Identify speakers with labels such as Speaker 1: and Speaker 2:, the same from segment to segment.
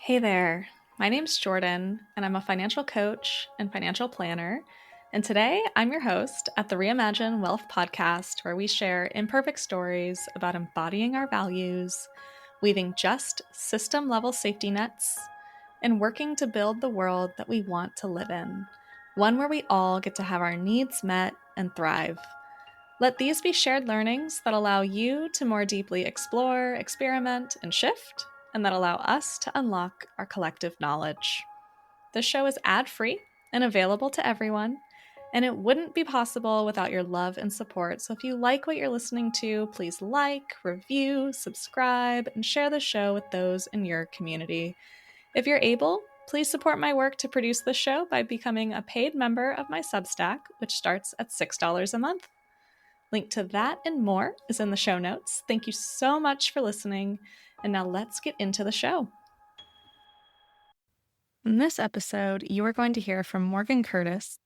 Speaker 1: Hey there, my name's Jordan, and I'm a financial coach and financial planner. And today I'm your host at the Reimagine Wealth podcast, where we share imperfect stories about embodying our values, weaving just system level safety nets, and working to build the world that we want to live in, one where we all get to have our needs met and thrive. Let these be shared learnings that allow you to more deeply explore, experiment, and shift, and that allow us to unlock our collective knowledge. This show is ad-free and available to everyone, and it wouldn't be possible without your love and support. So if you like what you're listening to, please like, review, subscribe, and share the show with those in your community. If you're able, please support my work to produce the show by becoming a paid member of my Substack, which starts at $6 a month. Link to that and more is in the show notes. Thank you so much for listening. And now let's get into the show. In this episode, you are going to hear from Morgan Curtis,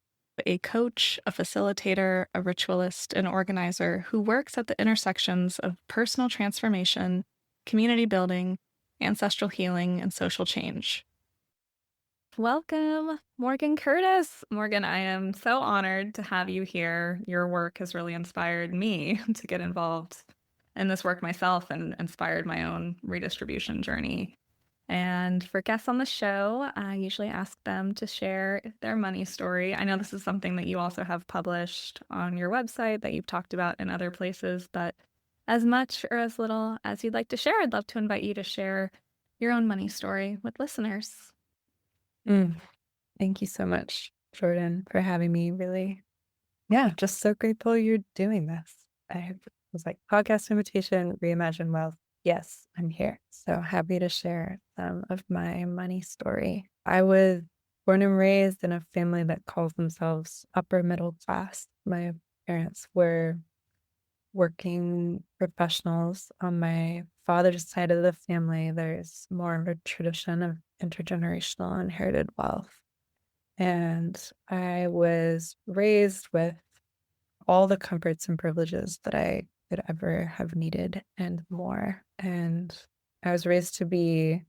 Speaker 1: a coach, a facilitator, a ritualist, and organizer who works at the intersections of personal transformation, community building, ancestral healing, and social change. Welcome, Morgan Curtis. Morgan, I am so honored to have you here. Your work has really inspired me to get involved in this work myself and inspired my own redistribution journey. And for guests on the show, I usually ask them to share their money story. I know this is something that you also have published on your website, that you've talked about in other places, but as much or as little as you'd like to share, I'd love to invite you to share your own money story with listeners.
Speaker 2: Thank you so much, Jordan, for having me. Really, just so grateful you're doing this. I was like, podcast invitation, Reimagine Wealth. Yes, I'm here. So happy to share some of my money story. I was born and raised in a family that calls themselves upper middle class. My parents were working professionals. On my father's side of the family, there's more of a tradition of intergenerational inherited wealth. And I was raised with all the comforts and privileges that I could ever have needed and more. And I was raised to be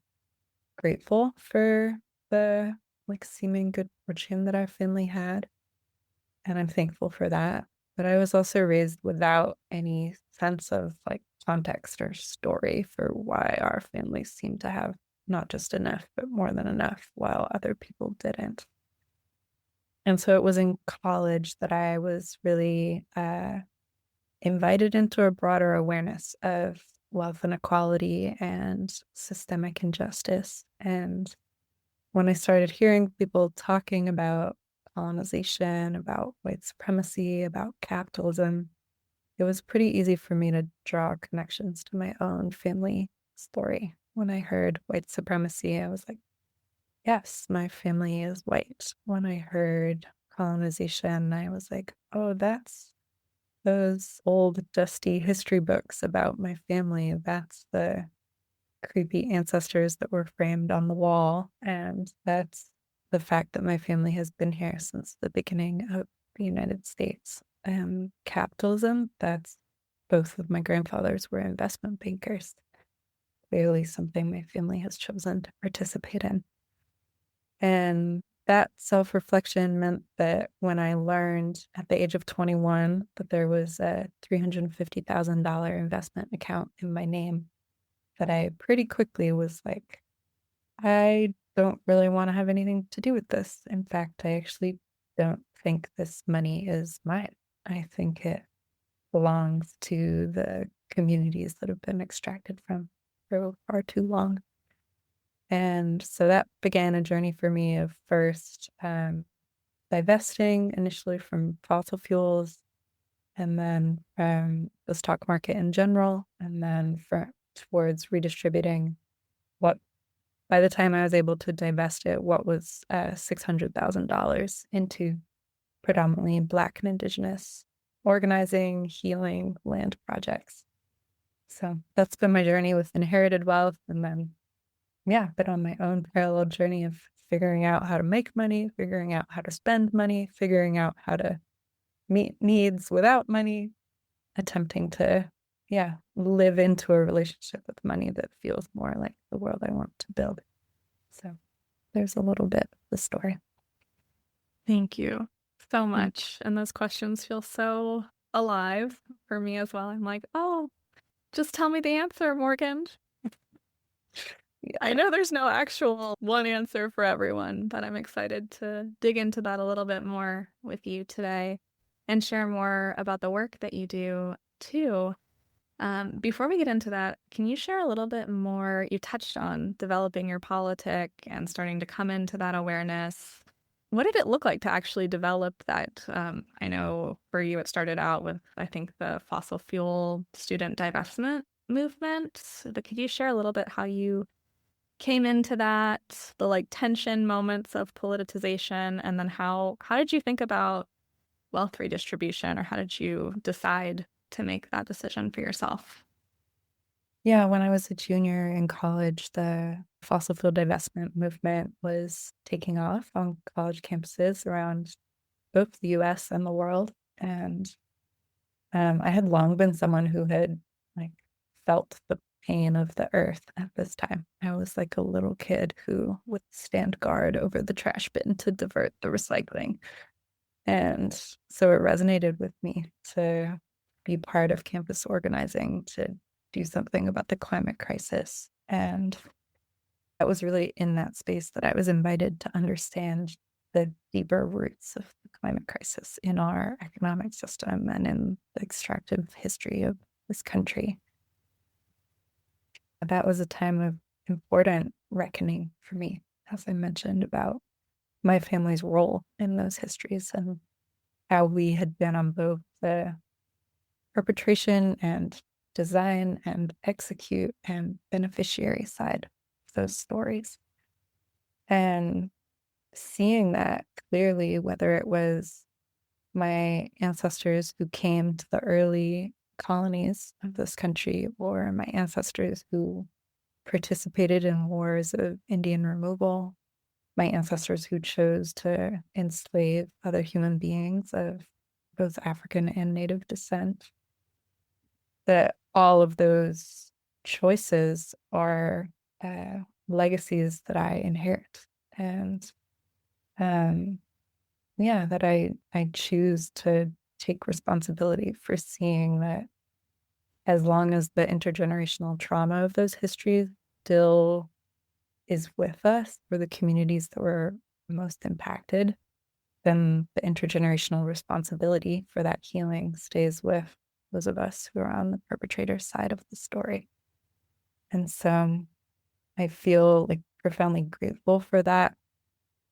Speaker 2: grateful for the seeming good fortune that our family had. And I'm thankful for that. But I was also raised without any sense of context or story for why our family seemed to have not just enough, but more than enough, while other people didn't. And so it was in college that I was really invited into a broader awareness of wealth inequality and systemic injustice. And when I started hearing people talking about colonization, about white supremacy, about capitalism, it was pretty easy for me to draw connections to my own family story. When I heard white supremacy, I was like, yes, my family is white. When I heard colonization, I was like, oh, that's those old dusty history books about my family. That's the creepy ancestors that were framed on the wall. And that's the fact that my family has been here since the beginning of the United States. Capitalism, that's both of my grandfathers were investment bankers. Clearly something my family has chosen to participate in. And that self-reflection meant that when I learned at the age of 21 that there was a $350,000 investment account in my name, that I pretty quickly was like, I don't really want to have anything to do with this. In fact, I actually don't think this money is mine. I think it belongs to the communities that have been extracted from for far too long. And so that began a journey for me of first divesting initially from fossil fuels, and then from the stock market in general, and then towards redistributing what, by the time I was able to divest it, what was $600,000 into predominantly Black and Indigenous organizing, healing, land projects. So that's been my journey with inherited wealth, and then been on my own parallel journey of figuring out how to make money, figuring out how to spend money, figuring out how to meet needs without money, attempting to, live into a relationship with money that feels more like the world I want to build. So there's a little bit of the story.
Speaker 1: Thank you so
Speaker 2: Mm.
Speaker 1: much. And those questions feel so alive for me as well. I'm like, oh, just tell me the answer, Morgan. I
Speaker 2: Yeah.
Speaker 1: know there's no actual one answer for everyone, but I'm excited to dig into that a little bit more with you today and share more about the work that you do too. Before we get into that, can you share a little bit more? You touched on developing your politic and starting to come into that awareness. What did it look like to actually develop that? I know for you, it started out with, I think, the fossil fuel student divestment movement. But could you share a little bit how you came into that, the like tension moments of politicization, and then how did you think about wealth redistribution, or how did you decide to make that decision for yourself?
Speaker 2: Yeah, when I was a junior in college, the fossil fuel divestment movement was taking off on college campuses around both the US and the world. And I had long been someone who had like felt the pain of the earth at this time. I was like a little kid who would stand guard over the trash bin to divert the recycling. And so it resonated with me to be part of campus organizing to do something about the climate crisis. And that was really in that space that I was invited to understand the deeper roots of the climate crisis in our economic system and in the extractive history of this country. That was a time of important reckoning for me, as I mentioned, about my family's role in those histories and how we had been on both the perpetration and design and execute and beneficiary side of those stories. And seeing that clearly, whether it was my ancestors who came to the early colonies of this country or my ancestors who participated in wars of Indian removal, my ancestors who chose to enslave other human beings of both African and Native descent, that all of those choices are legacies that I inherit. And yeah, that I choose to take responsibility for seeing that as long as the intergenerational trauma of those histories still is with us for the communities that were most impacted, then the intergenerational responsibility for that healing stays with those of us who are on the perpetrator side of the story. And so I feel like profoundly grateful for that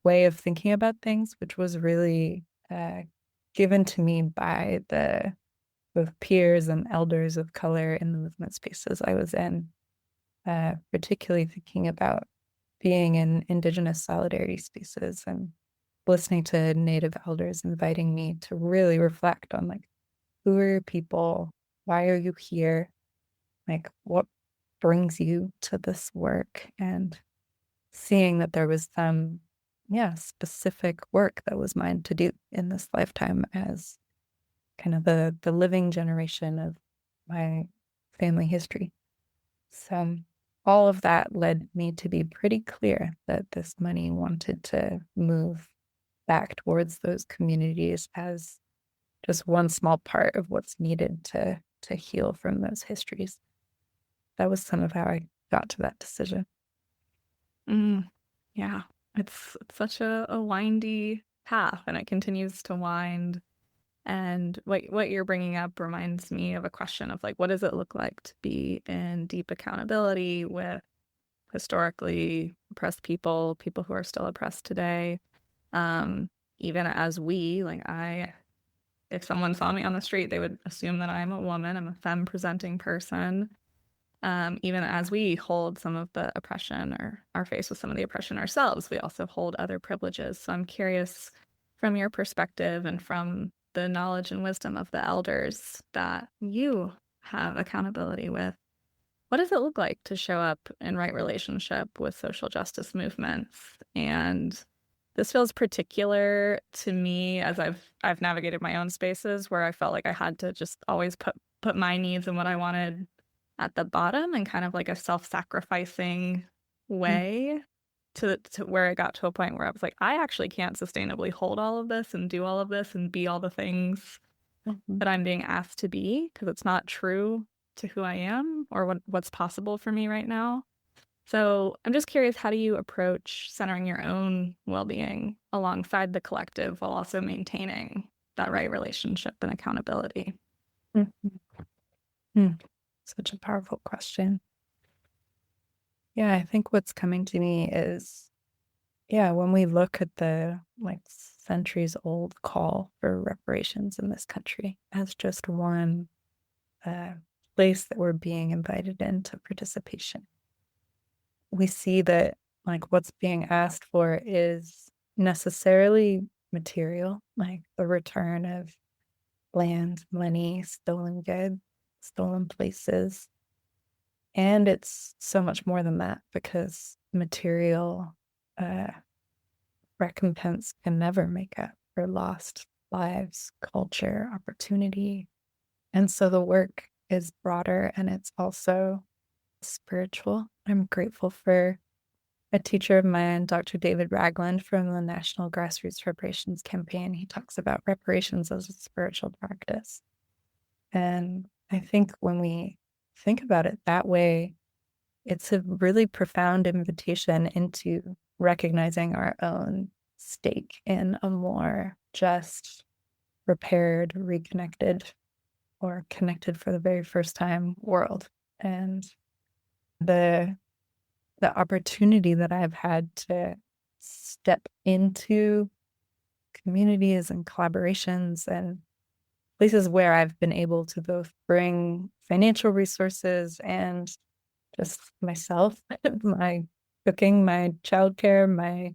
Speaker 2: way of thinking about things, which was really given to me by the both peers and elders of color in the movement spaces I was in, particularly thinking about being in Indigenous solidarity spaces and listening to Native elders inviting me to really reflect on like, who are your people? Why are you here? Like, what brings you to this work? And seeing that there was some, yeah, specific work that was mine to do in this lifetime as kind of the living generation of my family history. So all of that led me to be pretty clear that this money wanted to move back towards those communities as just one small part of what's needed to heal from those histories. That was some of how I got to that decision.
Speaker 1: Mm, yeah, it's such a windy path, and it continues to wind. And what you're bringing up reminds me of a question of like, what does it look like to be in deep accountability with historically oppressed people, people who are still oppressed today? Um, Even as we, like if someone saw me on the street, they would assume that I'm a woman. I'm a femme presenting person. Even as we hold some of the oppression or are faced with some of the oppression ourselves, we also hold other privileges. So I'm curious from your perspective and from the knowledge and wisdom of the elders that you have accountability with. What does it look like to show up in right relationship with social justice movements? And this feels particular to me as I've navigated my own spaces where I felt like I had to just always put my needs and what I wanted at the bottom in kind of like a self-sacrificing
Speaker 2: Mm.
Speaker 1: way. to where it got to a point where I was like, I actually can't sustainably hold all of this and do all of this and be all the things that I'm being asked to be, because it's not true to who I am or what's possible for me right now. So I'm just curious, how do you approach centering your own well-being alongside the collective while also maintaining that right relationship and accountability?
Speaker 2: Such a powerful question. Yeah, I think what's coming to me is, when we look at the centuries old call for reparations in this country as just one place that we're being invited into participation, we see that what's being asked for is necessarily material, like the return of land, money, stolen goods, stolen places. And it's so much more than that, because material recompense can never make up for lost lives, culture, opportunity. And so the work is broader, and it's also spiritual. I'm grateful for a teacher of mine, Dr. David Ragland from the National Grassroots Reparations Campaign. He talks about reparations as a spiritual practice. And I think when we think about it that way, it's a really profound invitation into recognizing our own stake in a more just, repaired, reconnected, or connected for the very first time world. And the opportunity that I've had to step into communities and collaborations and places where I've been able to both bring financial resources and just myself, my cooking, my childcare, my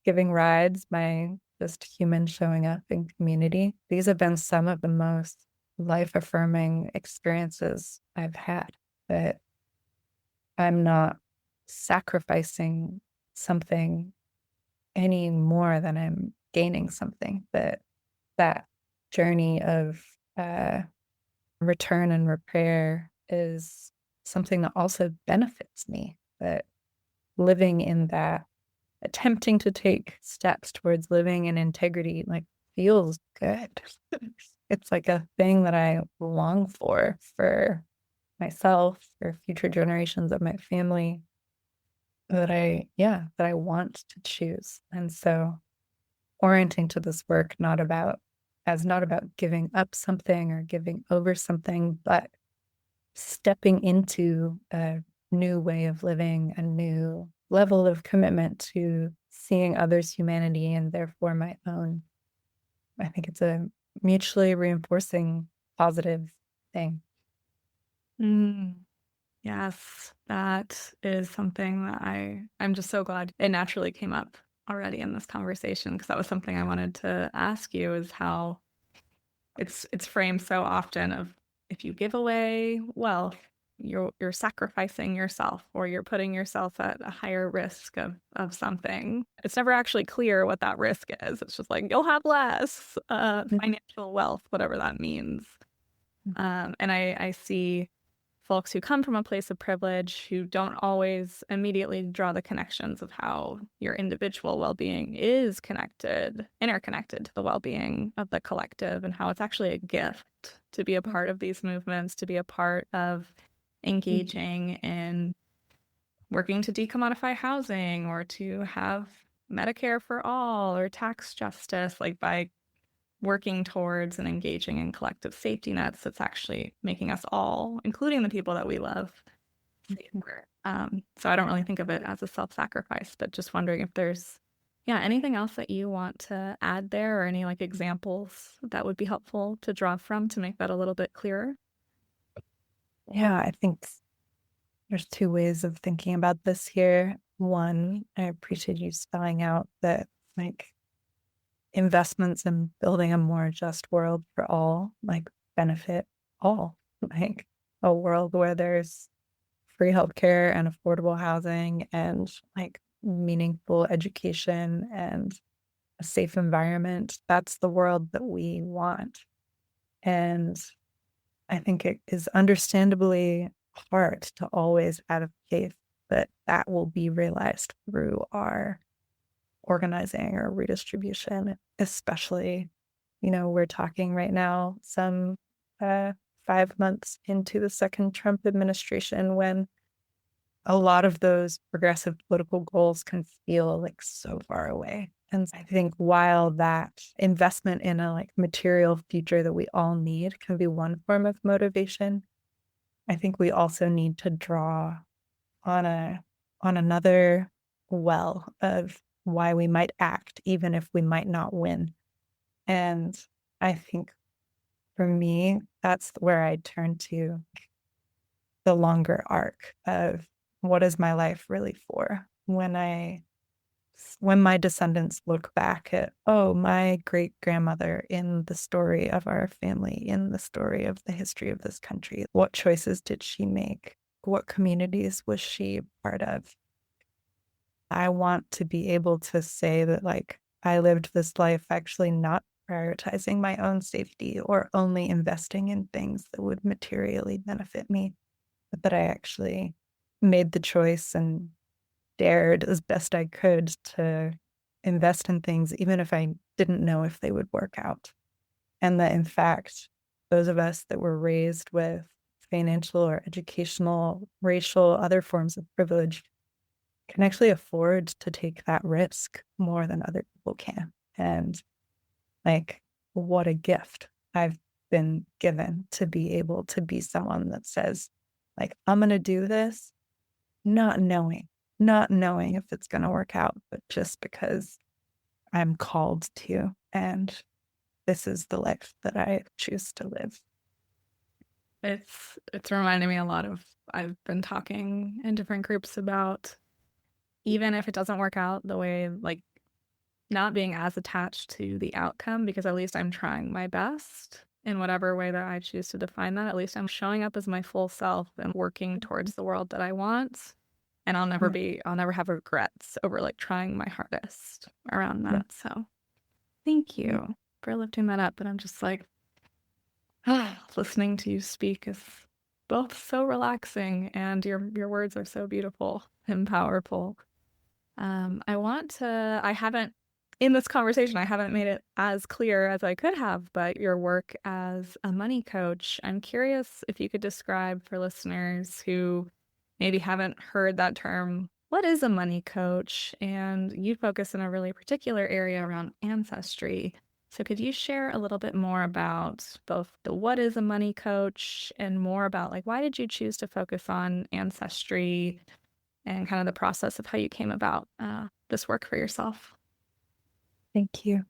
Speaker 2: giving rides, my just human showing up in community. These have been some of the most life-affirming experiences I've had, that I'm not sacrificing something any more than I'm gaining something. That journey of return and repair is something that also benefits me, that living in that, attempting to take steps towards living in integrity, feels good. It's like a thing that I long for myself, for future generations of my family, that I want to choose. And so orienting to this work not about giving up something or giving over something, but stepping into a new way of living, a new level of commitment to seeing others' humanity and therefore my own. I think it's a mutually reinforcing positive thing.
Speaker 1: Yes, that is something that I'm just so glad it naturally came up already in this conversation, because that was something I wanted to ask you, is how it's framed so often of, if you give away wealth, you're sacrificing yourself, or you're putting yourself at a higher risk of something. It's never actually clear what that risk is. It's just like, you'll have less financial wealth, whatever that means. And I see folks who come from a place of privilege who don't always immediately draw the connections of how your individual well-being is interconnected to the well-being of the collective, and how it's actually a gift to be a part of these movements, to be a part of engaging in working to decommodify housing, or to have Medicare for all, or tax justice, by working towards and engaging in collective safety nets that's actually making us all, including the people that we love, safer. So I don't really think of it as a self-sacrifice, but just wondering if there's anything else that you want to add there, or any examples that would be helpful to draw from to make that a little bit clearer.
Speaker 2: Yeah, I think there's two ways of thinking about this here. One, I appreciate you spelling out that investments in building a more just world for all benefit all, a world where there's free healthcare and affordable housing and meaningful education and a safe environment. That's the world that we want. And I think it is understandably hard to always advocate but that will be realized through our organizing or redistribution, especially, we're talking right now some 5 months into the second Trump administration when a lot of those progressive political goals can feel like so far away. And I think while that investment in a material future that we all need can be one form of motivation, I think we also need to draw on another well of why we might act, even if we might not win. And I think for me, that's where I turn to the longer arc of what is my life really for? When my descendants look back at, oh, my great grandmother in the story of our family, in the story of the history of this country, what choices did she make? What communities was she part of? I want to be able to say that, I lived this life actually not prioritizing my own safety or only investing in things that would materially benefit me, but that I actually made the choice and dared as best I could to invest in things, even if I didn't know if they would work out. And that, in fact, those of us that were raised with financial or educational, racial, other forms of privilege can actually afford to take that risk more than other people can. And what a gift I've been given to be able to be someone that says, I'm going to do this, not knowing if it's going to work out, but just because I'm called to. And this is the life that I choose to live.
Speaker 1: It's reminding me a lot of, I've been talking in different groups about, even if it doesn't work out the way, not being as attached to the outcome, because at least I'm trying my best in whatever way that I choose to define that. At least I'm showing up as my full self and working towards the world that I want. And I'll never have regrets over trying my hardest around that. Yeah. So thank you for lifting that up. And I'm just listening to you speak is both so relaxing, and your words are so beautiful and powerful. I haven't, in this conversation, I haven't made it as clear as I could have, but your work as a money coach, I'm curious if you could describe for listeners who maybe haven't heard that term, what is a money coach? And you focus in a really particular area around ancestry. So could you share a little bit more about both the what is a money coach and more about why did you choose to focus on ancestry and kind of the process of how you came about this work for yourself?
Speaker 2: Thank you.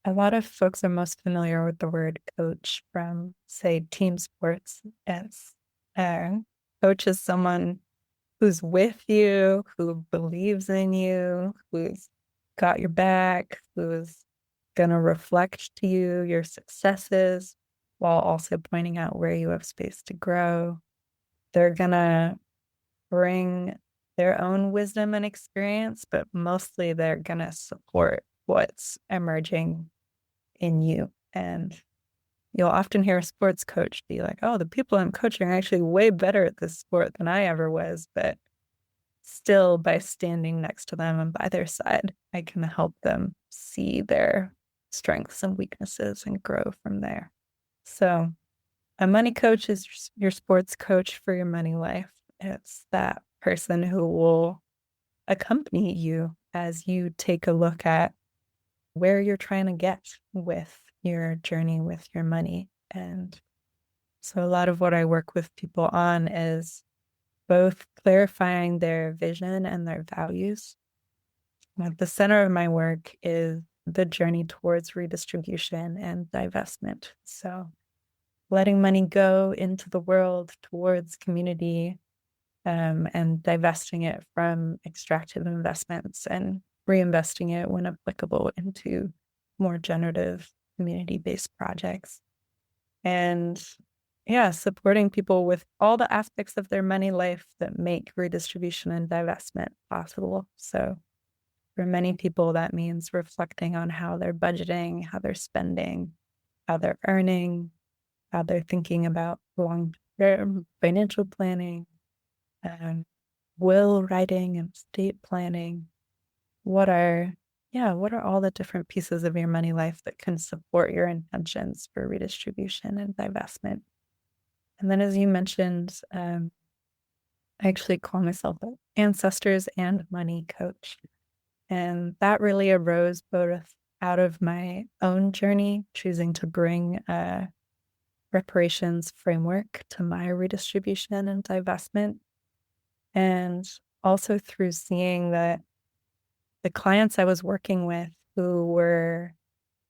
Speaker 2: A lot of folks are most familiar with the word coach from, say, team sports. As coach is someone who's with you, who believes in you, who's got your back, who's going to reflect to you your successes while also pointing out where you have space to grow. They're going to bring their own wisdom and experience, but mostly they're going to support what's emerging in you. And you'll often hear a sports coach be like, oh, the people I'm coaching are actually way better at this sport than I ever was. But still, by standing next to them and by their side, I can help them see their strengths and weaknesses and grow from there. So a money coach is your sports coach for your money life. It's that person who will accompany you as you take a look at where you're trying to get with your journey with your money. And so a lot of what I work with people on is both clarifying their vision and their values. At the center of my work is the journey towards redistribution and divestment. So letting money go into the world towards community, and divesting it from extractive investments and reinvesting it when applicable into more generative community-based projects. And supporting people with all the aspects of their money life that make redistribution and divestment possible. So for many people, that means reflecting on how they're budgeting, how they're spending, how they're earning, how they're thinking about long-term financial planning, will writing and estate planning, what are all the different pieces of your money life that can support your intentions for redistribution and divestment? And then, as you mentioned, I actually call myself an ancestors and money coach. And that really arose both out of my own journey, choosing to bring a reparations framework to my redistribution and divestment, and also through seeing that the clients I was working with who were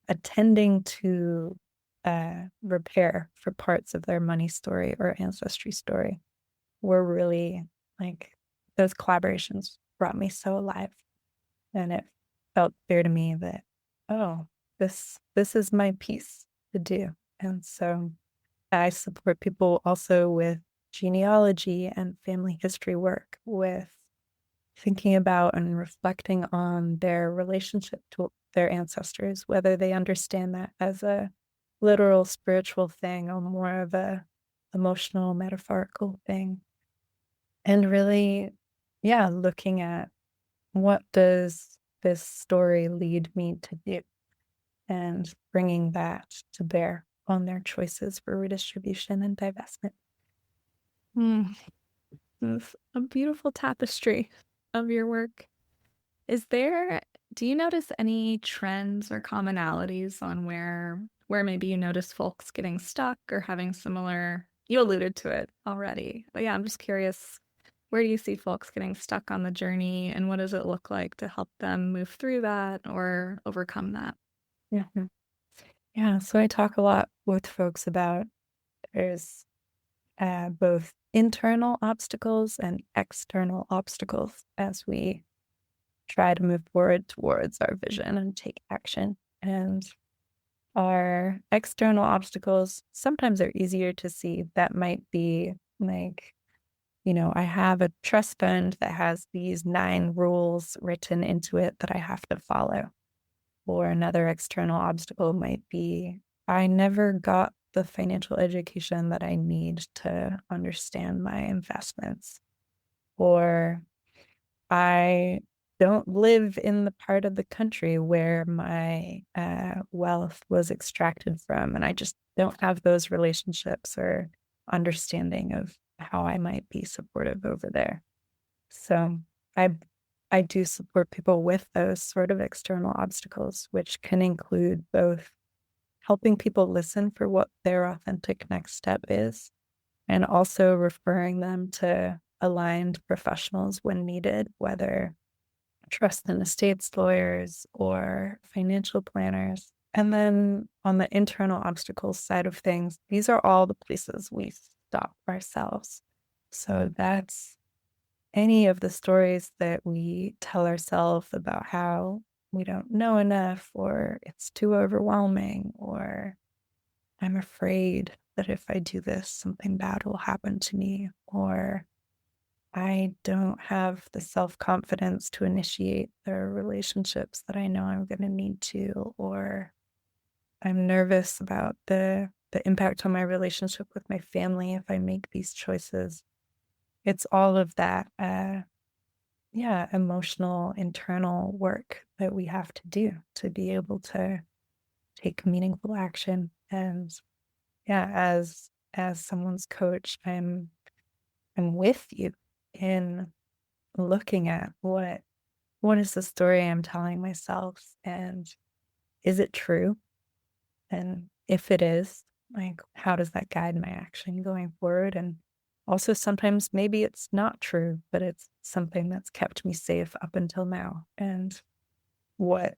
Speaker 2: attending to repair for parts of their money story or ancestry story were really like, those collaborations brought me so alive. And it felt clear to me that, oh, this is my piece to do. And so I support people also with genealogy and family history work, with thinking about and reflecting on their relationship to their ancestors, whether they understand that as a literal spiritual thing or more of a emotional, metaphorical thing. And really, yeah, looking at, what does this story lead me to do, and bringing that to bear on their choices for redistribution and divestment.
Speaker 1: It's a beautiful tapestry of your work. Do you notice any trends or commonalities on where maybe you notice folks getting stuck or having similar, you alluded to it already, but yeah, I'm just curious, where do you see folks getting stuck on the journey and what does it look like to help them move through that or overcome that?
Speaker 2: Mm-hmm. Yeah, so I talk a lot with folks about, there's both internal obstacles and external obstacles as we try to move forward towards our vision and take action. And our external obstacles sometimes are easier to see. That might be like, I have a trust fund that has these 9 rules written into it that I have to follow. Or another external obstacle might be, I never got the financial education that I need to understand my investments. Or I don't live in the part of the country where my wealth was extracted from, and I just don't have those relationships or understanding of how I might be supportive over there. So I I do support people with those sort of external obstacles, which can include both helping people listen for what their authentic next step is, and also referring them to aligned professionals when needed, whether trust and estates lawyers or financial planners. And then on the internal obstacles side of things, these are all the places we stop ourselves. So that's any of the stories that we tell ourselves about how we don't know enough, or it's too overwhelming, or I'm afraid that if I do this, something bad will happen to me, or I don't have the self-confidence to initiate the relationships that I know I'm going to need to, or I'm nervous about the impact on my relationship with my family if I make these choices. It's all of that emotional internal work that we have to do to be able to take meaningful action. And yeah, as someone's coach, I'm with you in looking at, what is the story I'm telling myself, and is it true? And if it is, like, how does that guide my action going forward? And also, sometimes maybe it's not true, but it's something that's kept me safe up until now. And what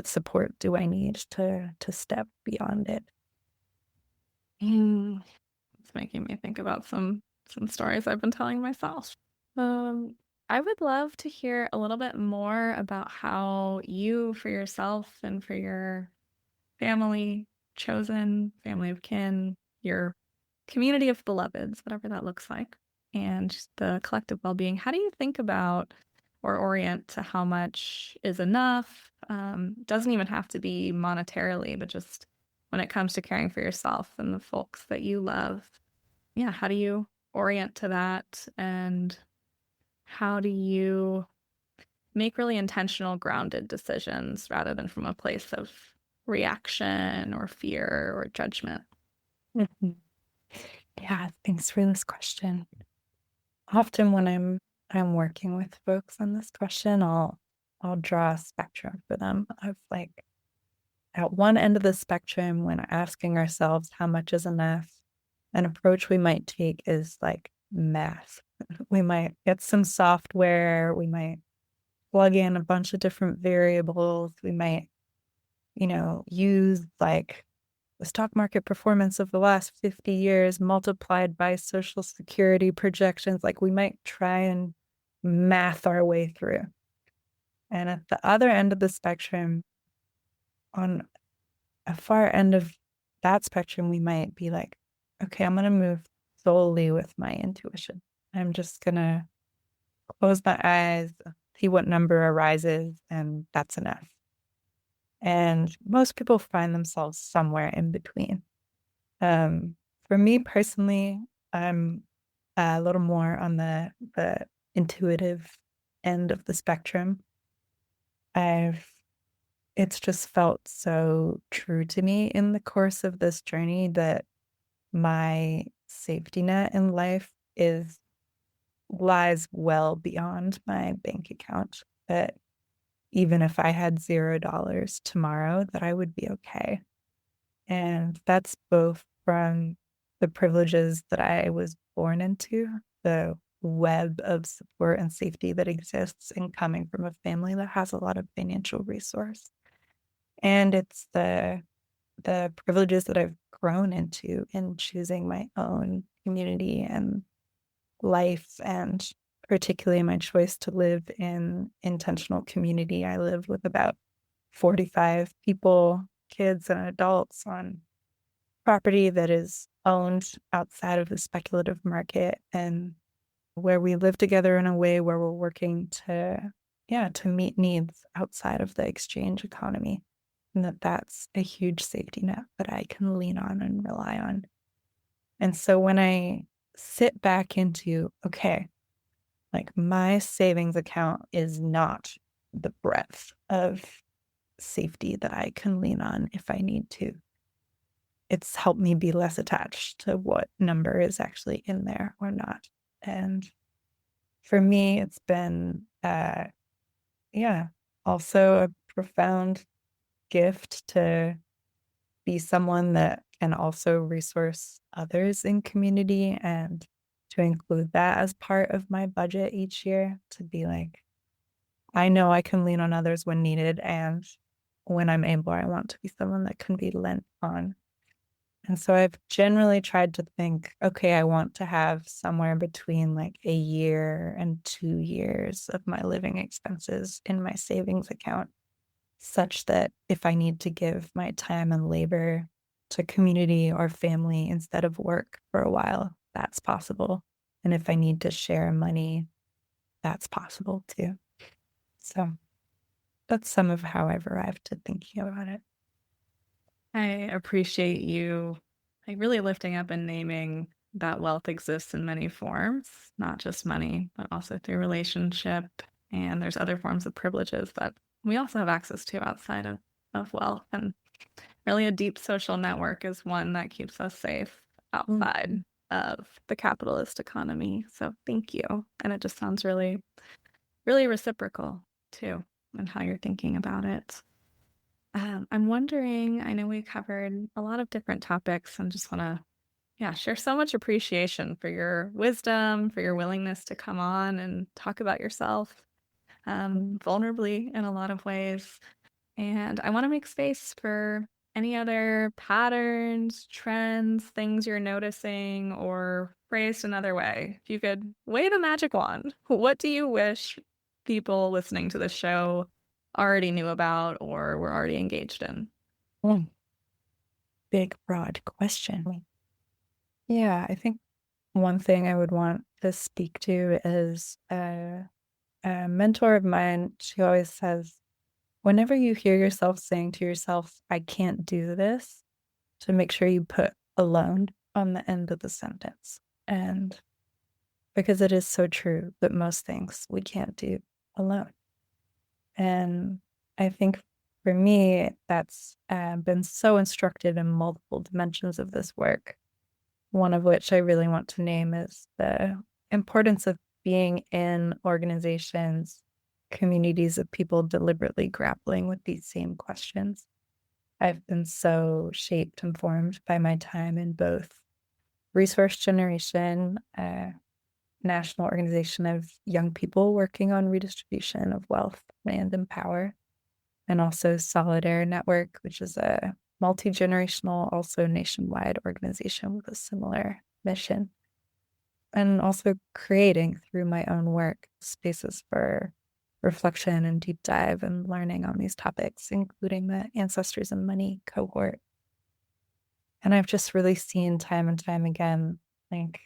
Speaker 2: support do I need to step beyond it?
Speaker 1: Mm, it's making me think about some stories I've been telling myself. Um, I would love to hear a little bit more about how you, for yourself and for your family, chosen family of kin, your community of beloveds, whatever that looks like, and just the collective well-being. How do you think about or orient to how much is enough? Doesn't even have to be monetarily, but just when it comes to caring for yourself and the folks that you love. Yeah, how do you orient to that? And how do you make really intentional, grounded decisions rather than from a place of reaction or fear or judgment?
Speaker 2: Mhm. Yeah, thanks for this question. Often when I'm working with folks on this question, I'll draw a spectrum for them of like at one end of the spectrum when asking ourselves how much is enough, an approach we might take is like math. We might get some software, we might plug in a bunch of different variables, we might, use like the stock market performance of the last 50 years multiplied by social security projections. Like we might try and math our way through. And at the other end of the spectrum, on a far end of that spectrum, we might be like, okay, I'm going to move solely with my intuition. I'm just going to close my eyes, see what number arises, and that's enough. And most people find themselves somewhere in between. Um, for me personally, I'm a little more on the intuitive end of the spectrum. I've It's just felt so true to me in the course of this journey that my safety net in life is lies well beyond my bank account. That even if I had $0 tomorrow, that I would be okay. And that's both from the privileges that I was born into, the web of support and safety that exists in coming from a family that has a lot of financial resource. And it's the privileges that I've grown into in choosing my own community and life, and particularly my choice to live in intentional community. I live with about 45 people, kids and adults, on property that is owned outside of the speculative market, and where we live together in a way where we're working to meet needs outside of the exchange economy. And that's a huge safety net that I can lean on and rely on. And so when I sit back into, okay, like my savings account is not the breadth of safety that I can lean on if I need to. It's helped me be less attached to what number is actually in there or not. And for me, it's been, also a profound gift to be someone that can also resource others in community, and to include that as part of my budget each year, to be like, I know I can lean on others when needed, and when I'm able, I want to be someone that can be lent on. And so I've generally tried to think, okay, I want to have somewhere between like a year and 2 years of my living expenses in my savings account, such that if I need to give my time and labor to community or family instead of work for a while, that's possible. And if I need to share money, that's possible too. So that's some of how I've arrived to thinking about it.
Speaker 1: I appreciate you like really lifting up and naming that wealth exists in many forms, not just money, but also through relationship. And there's other forms of privileges that we also have access to outside of wealth. And really, a deep social network is one that keeps us safe outside of the capitalist economy. So thank you. And it just sounds really, really reciprocal too, in how you're thinking about it. I'm wondering, I know we covered a lot of different topics and just want to, yeah, share so much appreciation for your wisdom, for your willingness to come on and talk about yourself vulnerably in a lot of ways. And I want to make space for any other patterns, trends, things you're noticing, or phrased another way. If you could wave a magic wand, what do you wish people listening to the show already knew about or were already engaged in?
Speaker 2: Big, broad question. Yeah, I think one thing I would want to speak to is a mentor of mine. She always says, whenever you hear yourself saying to yourself, I can't do this, to make sure you put alone on the end of the sentence. And because it is so true that most things we can't do alone. And I think for me, that's been so instructive in multiple dimensions of this work. One of which I really want to name is the importance of being in organizations, communities of people deliberately grappling with these same questions. I've been so shaped and formed by my time in both Resource Generation, a national organization of young people working on redistribution of wealth, land, and power, and also Solidaire Network, which is a multi-generational, also nationwide organization with a similar mission. And also creating through my own work spaces for reflection and deep dive and learning on these topics, including the Ancestors and Money cohort. And I've just really seen time and time again, like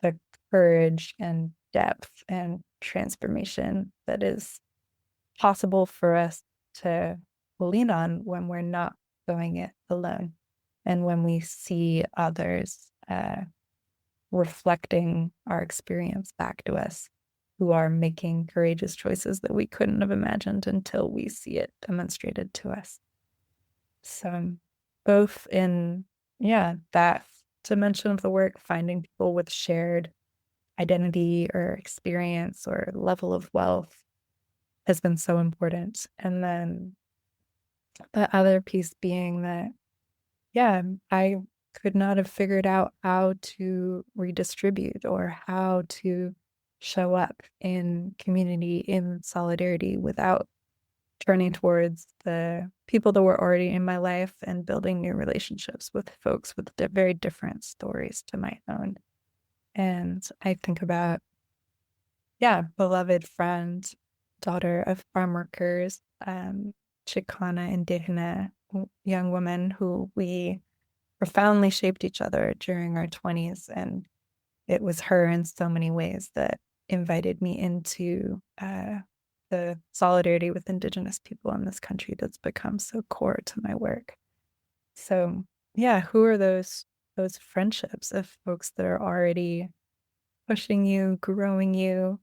Speaker 2: the courage and depth and transformation that is possible for us to lean on when we're not going it alone. And when we see others reflecting our experience back to us, who are making courageous choices that we couldn't have imagined until we see it demonstrated to us. So both in, that dimension of the work, finding people with shared identity or experience or level of wealth has been so important. And then the other piece being that, I could not have figured out how to redistribute or how to show up in community, in solidarity, without turning towards the people that were already in my life and building new relationships with folks with very different stories to my own. And I think about, beloved friend, daughter of farm workers, Chicana Indígena young woman who we profoundly shaped each other during our 20s. And it was her in so many ways that invited me into the solidarity with Indigenous people in this country that's become so core to my work. So, who are those friendships of folks that are already pushing you, growing you,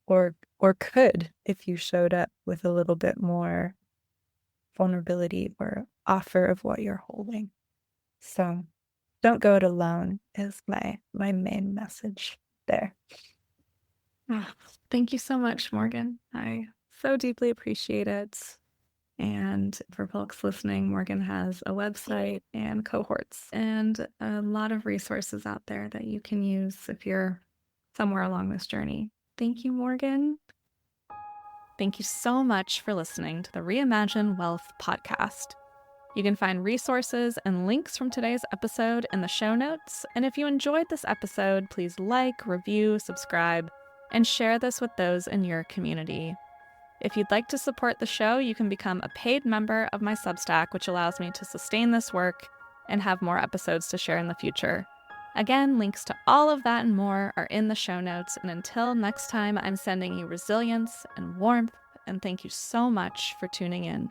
Speaker 2: or could if you showed up with a little bit more vulnerability or offer of what you're holding. So don't go it alone is my main message there.
Speaker 1: Thank you so much, Morgan. I so deeply appreciate it. And for folks listening, Morgan has a website and cohorts and a lot of resources out there that you can use if you're somewhere along this journey. Thank you, Morgan. Thank you so much for listening to the Reimagine Wealth podcast. You can find resources and links from today's episode in the show notes. And if you enjoyed this episode, please like, review, subscribe, and share this with those in your community. If you'd like to support the show, you can become a paid member of my Substack, which allows me to sustain this work and have more episodes to share in the future. Again, links to all of that and more are in the show notes. And until next time, I'm sending you resilience and warmth, and thank you so much for tuning in.